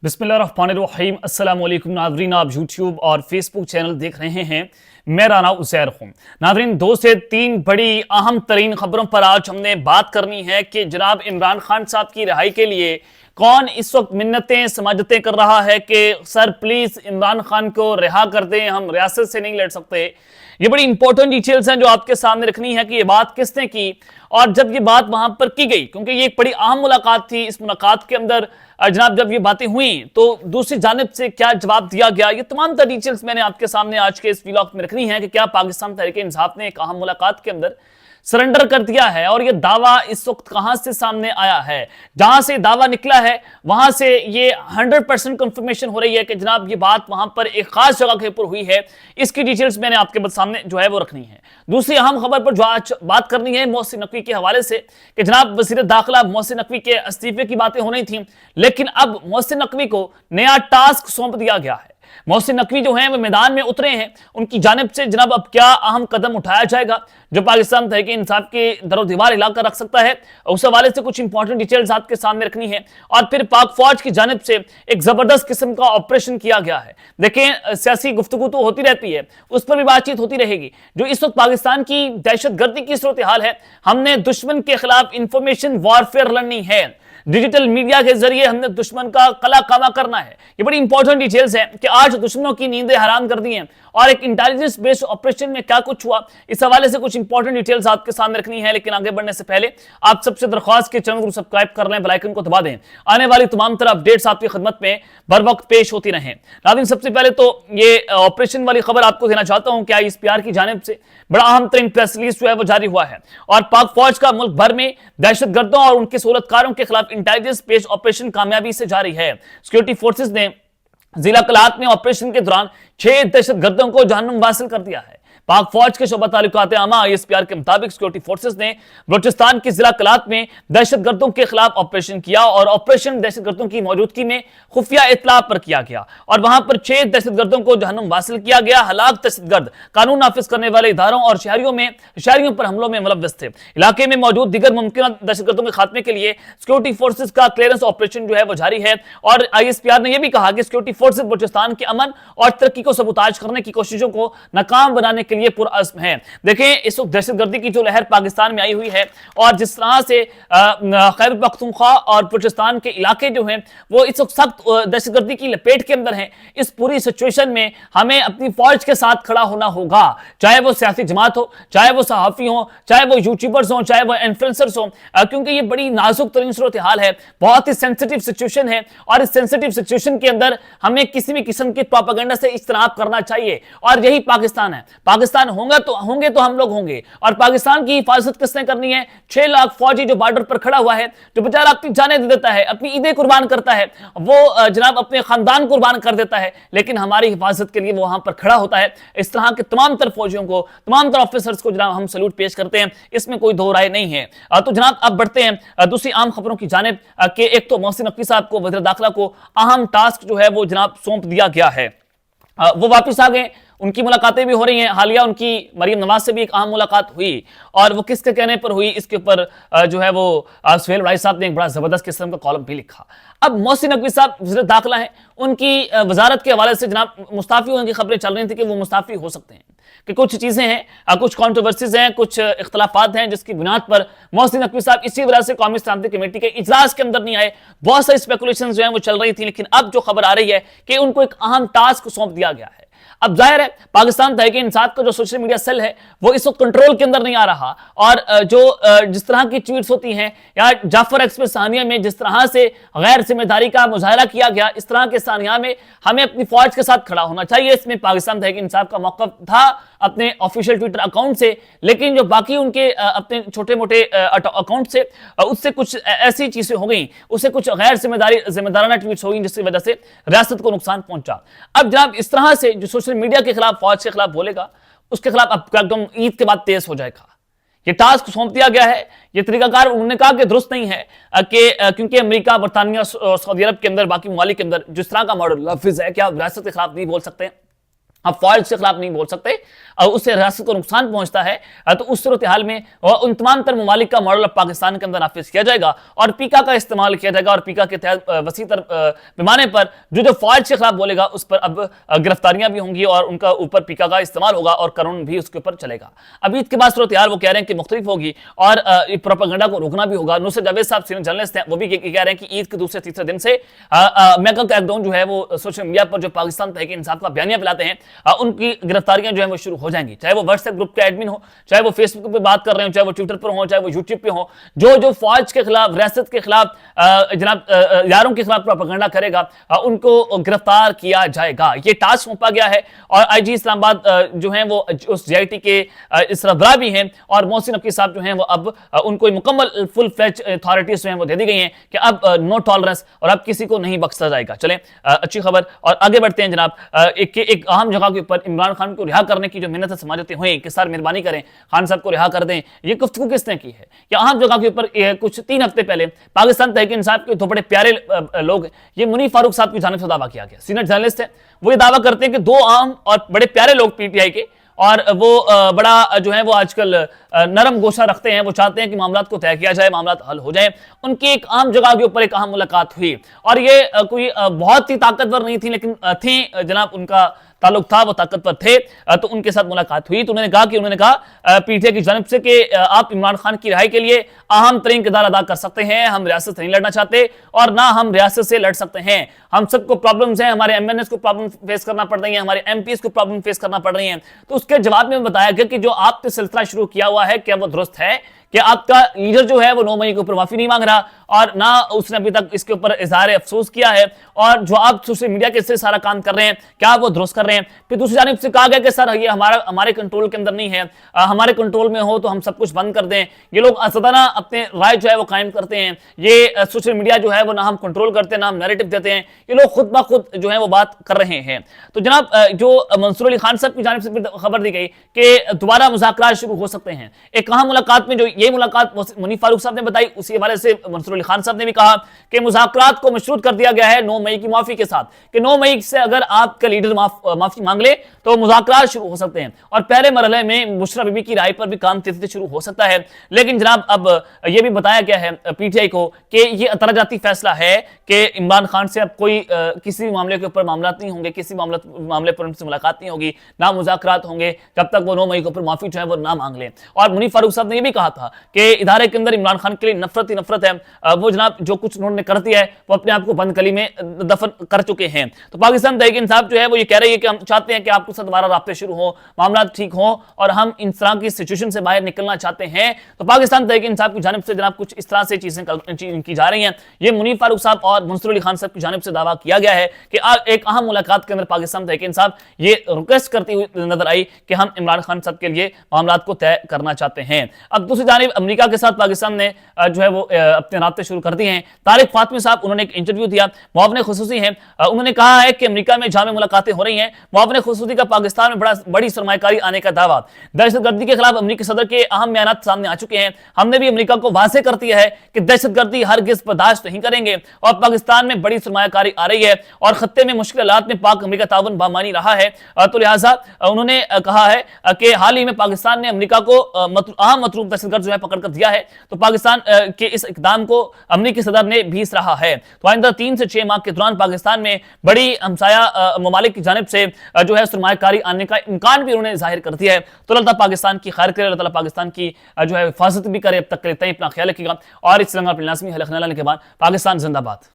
बिस्मिल्लाहिर्रहमानिर्रहीम अस्सलाम वालेकुम नाज़रीन, आप यूट्यूब और फेसबुक चैनल देख रहे हैं। मेरा नाम उज़ैर हूं। नाज़रीन, 2 से 3 बड़ी अहम तरीन खबरों पर आज हमने बात करनी है कि जनाब इमरान खान साहब की रिहाई के लिए कौन इस वक्त मिन्नतें समाजतें कर रहा है कि सर प्लीज इमरान खान को रिहा कर दें, हम रियासत से नहीं लड़ सकते। ये बड़ी इंपॉर्टेंट डिटेल्स हैं जो आपके सामने रखनी है कि ये बात किसने की और जब ये बात वहां पर की गई, क्योंकि ये एक बड़ी अहम मुलाकात थी। इस मुलाकात के अंदर जनाब जब ये बातें हुई तो दूसरी जानिब से क्या जवाब दिया गया, ये तमाम डिटेल्स मैंने आपके सामने आज के इस व्लॉग में रखनी है कि क्या पाकिस्तान तहरीक इंसाफ ने एक अहम मुलाकात के अंदर सरेंडर कर दिया है और ये दावा इस वक्त कहां से सामने आया है। जहां से दावा निकला है वहां से ये 100% कंफर्मेशन हो रही है कि जनाब ये बात वहां पर एक खास जगह के ऊपर हुई है। इसकी डिटेल्स मैंने आपके सामने जो है वो रखनी है। दूसरी अहम खबर पर जो आज बात करनी है मोहसिन नकवी के हवाले से कि जनाब वज़ीर दाखिला मोहसिन नकवी के इस्तीफे की बातें हो रही थी, लेकिन अब मोहसिन नकवी को नया टास्क सौंप दिया गया है। मोहसिन नकवी जो हैं वो मैदान में उतरे हैं, उनकी जानिब से जनाब अब क्या अहम कदम उठाया जाएगा जो पाकिस्तान तहरीक इंसाफ के दरो दीवार हिलाकर रख सकता है, उस हवाले से कुछ इंपॉर्टेंट डिटेल्स आपके सामने रखनी है। और फिर पाक फौज की जानिब से एक जबरदस्त किस्म का ऑपरेशन किया गया है। देखें, सियासी गुफ्तगू तो होती रहती है, उस पर भी बातचीत होती रहेगी। जो इस वक्त पाकिस्तान की दहशतगर्दी की सूरत हाल है, हमने दुश्मन के खिलाफ इंफॉर्मेशन वॉरफेयर लड़नी है। डिजिटल मीडिया के जरिए हमने दुश्मन का कला कामा करना है। ये बड़ी इंपॉर्टेंट डिटेल्स है कि आज दुश्मनों की नींदें हराम कर दी हैं और एक इंटेलिजेंस बेस्ड ऑपरेशन में क्या कुछ हुआ, इस हवाले से कुछ इंपॉर्टेंट डिटेल्स आपके सामने रखनी है। लेकिन आगे बढ़ने से पहले आप सबसे दरख्वास्त के चैनल को सब्सक्राइब कर लें, बेल आइकन को दबा दें। आने वाली तमाम तरह अपडेट्स आपकी खिदमत में बर वक्त पेश होती रहें। नाज़रीन, सबसे पहले तो ये ऑपरेशन वाली खबर आपको देना चाहता हूं कि ISPR की जानिब से बड़ा अहम तरीन प्रेस रिलीज जो है वो जारी हुआ है और पाक फौज का मुल्क भर में दहशतगर्दों और उनके सहूलतकारों के खिलाफ इंटेलिजेंस बेस्ड ऑपरेशन कामयाबी से जारी है। सिक्योरिटी फोर्सेस ने जिला कलात में ऑपरेशन के दौरान 6 दहशतगर्दों को जहन्नुम वासिल कर दिया है। पाक फौज के शोबा ताल्लुकात आमा ISPR के मुताबिक सिक्योरिटी फोर्सेस ने बलूचिस्तान के जिला कलात में दहशतगर्दों के खिलाफ ऑपरेशन किया और ऑपरेशन दहशतगर्दों की मौजूदगी में खुफिया इत्तला पर किया गया और वहां पर 6 दहशतगर्दों को जहन्नुम वासिल किया गया। हलाक दहशतगर्द कानून नाफिज करने वाले इदारों और शहरियों पर हमलों में मुलव्वस थे। इलाके में मौजूद दीगर मुमकिन दहशतगर्दों के खात्मे के लिए सिक्योरिटी फोर्सेस का क्लियरेंस ऑपरेशन जो है वो जारी है और ISPR ने यह भी कहा कि सिक्योरिटी फोर्सेस बलूचिस्तान के अमन और तरक्की को सबूताज करने की कोशिशों को नाकाम बनाने के लिए पुरअज़्म है। देखें, इस वक्त दहशतगर्दी की जो लहर पाकिस्तान में आई हुई है और जिस तरह से खैबर पख्तूनख्वा और बलूचिस्तान के इलाके जो हैं वो इस वक्त सख्त दहशतगर्दी की लपेट के अंदर हैं। इस पूरी सिचुएशन में हमें अपनी फौज के साथ खड़ा होना होगा, चाहे वो सियासी जमात हो, चाहे वो सहाफ़ी हो, चाहे वो यूट्यूबर्स हो, चाहे वो इन्फ्लुएंसर्स हो, क्योंकि ये बड़ी नाजुक तरीन सूरत हाल है, बहुत ही सेंसिटिव सिचुएशन है और इस सेंसिटिव सिचुएशन के अंदर हमें किसी भी किस्म के प्रोपेगेंडा से इज्तनाब करना चाहिए और यही पाकिस्तान है। पाकिस्तान होंगे तो हम लोग होंगे और पाकिस्तान की हिफाजत किसने करनी है? 6 लाख फौजी जो बॉर्डर पर खड़ा हुआ है, जो बेचारा अपनी जानें दे देता है, अपनी ईदें कुर्बान करता है, वो जनाब अपने खानदान कुर्बान कर देता है, लेकिन हमारी हिफाजत के लिए वो वहां पर खड़ा होता है। इस तरह के तमाम तर फौजियों को, तमाम तर ऑफिसर्स को जनाब हम सैल्यूट पेश करते हैं, इसमें कोई दो राय नहीं है। तो जनाब अब बढ़ते हैं दूसरी आम खबरों की जानिब कि एक तो मोहसिन नकवी साहब को वज़ीर दाखिला को अहम टास्क जो है वो जनाब सौंप दिया गया है। वो वापस आ गए, उनकी मुलाकातें भी हो रही हैं। हालिया उनकी मरीम नवाज से भी एक अहम मुलाकात हुई और वो किसके कहने पर हुई, इसके ऊपर जो है वो सुहेल वड़ाई साहब ने एक बड़ा जबरदस्त किस्म का कॉलम भी लिखा। अब मोहसिन नकवी साहब वज़ीर दाखिला है, उनकी वजारत के हवाले से जनाब मुस्ताफ़ी होने की खबरें चल रही थी कि वो मुस्ताफ़ी हो सकते हैं, कि कुछ चीज़ें हैं, कुछ कॉन्ट्रोवर्सीज हैं, कुछ इख्तलाफात हैं जिसकी बुनियाद पर मोहसिन नकवी साहब इसी वजह से कौमी सलामती कमेटी के इजलास के अंदर नहीं आए। बहुत सारी स्पेकुलेशन जो हैं वो चल रही थी, लेकिन अब जो खबर आ रही है कि उनको एक अहम टास्क सौंप दिया गया है। अब जाहिर है पाकिस्तान तहरीक इंसाफ का जो सोशल मीडिया सेल है वो इस वक्त कंट्रोल के अंदर नहीं आ रहा और जो जिस तरह की ट्वीट्स होती हैं या जाफर एक्सप्रेस सानिया में जिस तरह से गैर जिम्मेदारी का मुजाहरा किया गया, इस तरह के सानिया में हमें अपनी फौज के साथ खड़ा होना चाहिए। इसमें पाकिस्तान तहरीक इंसाफ का मौक़िफ़ था अपने ऑफिशियल ट्विटर अकाउंट से, लेकिन जो बाकी उनके अपने छोटे मोटे अकाउंट से उससे कुछ ऐसी चीजें हो गई, उससे कुछ गैर जिम्मेदाराना ट्वीट्स हो गई जिसकी वजह से रियासत को नुकसान पहुंचा। अब जनाब इस तरह से जो सोशल मीडिया के खिलाफ, फौज के खिलाफ बोलेगा, उसके खिलाफ अब एकदम ईद के बाद तेज हो जाएगा। ये टास्क सौंप दिया गया है। ये तरीकाकार उन्होंने कहा कि दुरुस्त नहीं है कि क्योंकि अमेरिका, बरतानिया, सऊदी अरब के अंदर, बाकी ममालिक के अंदर जिस तरह का मॉडल लफ्ज़ है कि आप रियासत के खिलाफ नहीं बोल सकते। आप फौज के खिलाफ नहीं बोल सकते, उससे रियासत को नुकसान पहुंचता है, तो उस सूरत हाल में उन तमाम तर ममालिक का मॉडल पाकिस्तान के अंदर नाफिज किया जाएगा और पीका का इस्तेमाल किया जाएगा और पीका के तहत वसी तर पैमाने पर जो फौज के खिलाफ बोलेगा उस पर अब गिरफ्तारियां भी होंगी और उनका ऊपर पीका का इस्तेमाल होगा और कानून भी उसके ऊपर चलेगा। अब ईद के बाद सूरत हाल वो कह रहे हैं कि मुख्तलिफ होगी और प्रोपेगेंडा को रोकना भी होगा। नुसरत जावेद साहब सीनियर जर्नलिस्ट हैं, वो भी कह रहे हैं कि ईद के दूसरे तीसरे दिन से मेगा क्रैकडाउन जो है वो सोशल मीडिया पर जो पाकिस्तान तहरीक इंसाफ का बयानिया फैलाते हैं उनकी गिरफ्तारियां जो है वो शुरू हो जाएंगी, चाहे वो व्हाट्सएप ग्रुप के एडमिन हो, चाहे वो फेसबुक पे बात कर रहे हो, चाहे वो ट्विटर पर हो, चाहे वो यूट्यूब पे हो, जो फौज के खिलाफ रियासत के खिलाफ जनाब यारों के खिलाफ प्रोपेगेंडा करेगा उनको गिरफ्तार किया जाएगा। ये टास्क सौंपा गया है और आईजी इस्लामाबाद जो है वो उस जीआईटी के सरबराह भी हैं और मोहसिन नकवी साहब जो हैं वो अब उनको मुकम्मल फुल फ्लेज अथॉरिटीज जो हैं वो दे दी गई हैं कि अब नो टॉलरेंस और अब किसी को नहीं बख्शा जाएगा। चलें अच्छी खबर और आगे बढ़ते हैं जनाब। एक अहम जगह के ऊपर इमरान खान को रिहा करने की जो मेहनत समाजतें हुई कि सर मेहरबानी करें खान साहब को रिहा कर दें, ये गुफ्तगू किसने की है? कि अहम जगह के ऊपर कुछ 3 हफ्ते पहले पाकिस्तान तहरीक इंसाफ के दो बड़े प्यारे लोग, ये मुनीर फारूक साहब की जानिब से दावा किया गया, सीनियर जर्नलिस्ट है, वो ये दावा करते हैं कि 2 अहम और बड़े प्यारे लोग पीटीआई के और वो बड़ा जो है वो आजकल नरम गोशा रखते हैं, वो चाहते हैं कि मामलात को तय किया जाए, मामलात हल हो जाए। उनकी एक आम जगह के ऊपर एक अहम मुलाकात हुई और ये कोई बहुत ही ताकतवर नहीं थी लेकिन थी जनाब, उनका ताल्लुक था, वो ताकतवर थे, तो उनके साथ मुलाकात हुई। तो उन्होंने कहा पीटीआई की जानिब से कि आप इमरान खान की रिहाई के लिए अहम तरीन किरदार अदा कर सकते हैं, हम रियासत से नहीं लड़ना चाहते और ना हम रियासत से लड़ सकते हैं, हम सबको प्रॉब्लम्स हैं, हमारे एमएनएस को प्रॉब्लम फेस करना पड़ रही है, हमारे एमपीएस को प्रॉब्लम फेस करना पड़ रही है। तो उसके जवाब में बताया गया कि जो आपने सिलसिला शुरू किया हुआ है क्या वो दुरुस्त है कि आपका लीडर जो है वो 9 मई के ऊपर माफी नहीं मांग रहा और ना उसने अभी तक इसके ऊपर इजहार अफसोस किया है और जो आप सोशल मीडिया के से सारा काम कर रहे हैं क्या वो दुरुस्त कर रहे हैं। फिर दूसरी जानिब से कहा गया कि सर ये हमारे कंट्रोल के अंदर नहीं है, हमारे कंट्रोल में हो तो हम सब कुछ बंद कर दें। ये लोग असदाना अपने राय जो है वो कायम करते हैं, ये सोशल मीडिया जो है वो ना हम कंट्रोल करते हैं ना हम नैरेटिव देते हैं, ये लोग खुद ब खुद जो है वो बात कर रहे हैं। तो जनाब जो मंसूर अली खान साहब की जानिब से खबर दी गई कि दोबारा मुज़ाकरात शुरू हो सकते हैं। एक अहम मुलाकात में जो ये मुलाकात मुनीर फारूक साहब ने बताई, उसी हवाले से मंसूर अली खान साहब ने भी कहा कि मुज़ाकरात को मशरूत कर दिया गया है 9 मई की माफी के साथ, कि 9 मई से अगर आपका लीडर माफी मांग ले तो मुज़ाकरात शुरू हो सकते हैं और पहले मरहले में बुशरा बीबी की राय पर भी काम तेजी से शुरू हो सकता है। लेकिन जनाब अब यह भी बताया गया है पीटीआई को कि यह अतराजाती फैसला है कि इमरान खान से अब कोई किसी मामले के ऊपर मामलात नहीं होंगे, किसी मामले पर उनसे मुलाकात नहीं होगी, ना मुज़ाकरात होंगे जब तक वो 9 मई के ऊपर माफी जो है वो ना मांग लें। और मुनीर फारूक साहब ने यह भी कहा था कि इदारे के अंदर इमरान खान के लिए नफरत ही नफरत है, वो जनाब जो कुछ उन्होंने कर दिया है वो अपने आप को बंद कली में दफन कर चुके हैं। तो पाकिस्तान तहरीक इंसाफ जो है वो ये कह रही है कि हम चाहते हैं कि आपके साथ दोबारा राब्ते शुरू हो, मामला ठीक हो और हम इस तरह की सिचुएशन से बाहर निकलना चाहते हैं। तो पाकिस्तान तहरीक इंसाफ की जानिब से जनाब कुछ इस तरह से चीजें की जा रही हैं। ये मुनीर फारूक साहब और मंसूर अली खान साहब की जानिब से दावा किया गया है कि एक अहम मुलाकात के अंदर पाकिस्तान तहरीक इंसाफ ये रिक्वेस्ट करती हुई नजर आई कि हम इमरान खान साहब के लिए मामला को तय करना चाहते हैं। अब दूसरी जानिब अमेरिका के साथ पाकिस्तान ने जो है वो अपने राब्ते शुरू कर दिए हैं। तारिक फातमी साहब उन्होंने एक इंटरव्यू दिया, मुआवने खुसूसी हैं, उन्होंने कहा है कि अमेरिका में जामे मुलाकातें हो रही हैं, मुआवने खुसूसी का पाकिस्तान में बड़ी सरमायाकारी आने का दावा। दहशतगर्दी के खिलाफ अमेरिकी सदर के अहम बयान सामने आ चुके हैं, हमने भी अमेरिका को वाज़ेह कर दिया है कि दहशतगर्दी हरगिज़ बर्दाश्त नहीं करेंगे और पाकिस्तान में बड़ी सरमायाकारी आ रही है और खत्ते में मुश्किल हालात में पाक अमेरिका ताउन बामानी रहा है। तो लिहाजा उन्होंने कहा है कि हाल ही में पाकिस्तान ने अमेरिका को अहम मतलूब दहशतगर्द जो है पकड़ कर दिया है, तो पाकिस्तान के इस इकदाम को अमेरिकी सदर ने भीस रहा है। तो आइंदा 3 से 6 माह के दौरान पाकिस्तान में बड़ी हमसाया ममालिक की जानिब से जो है सरमायाकारी आने का इम्कान भी उन्होंने जाहिर कर दिया है। तो अल्लाह ताला पाकिस्तान की खैर करे, अल्लाह ताला पाकिस्तान की जो है हिफाजत भी करे। अब तक करते हैं, अपना ख्याल रखिएगा और इस तरह अपने लाज़मी हल के बाद पाकिस्तान जिंदाबाद।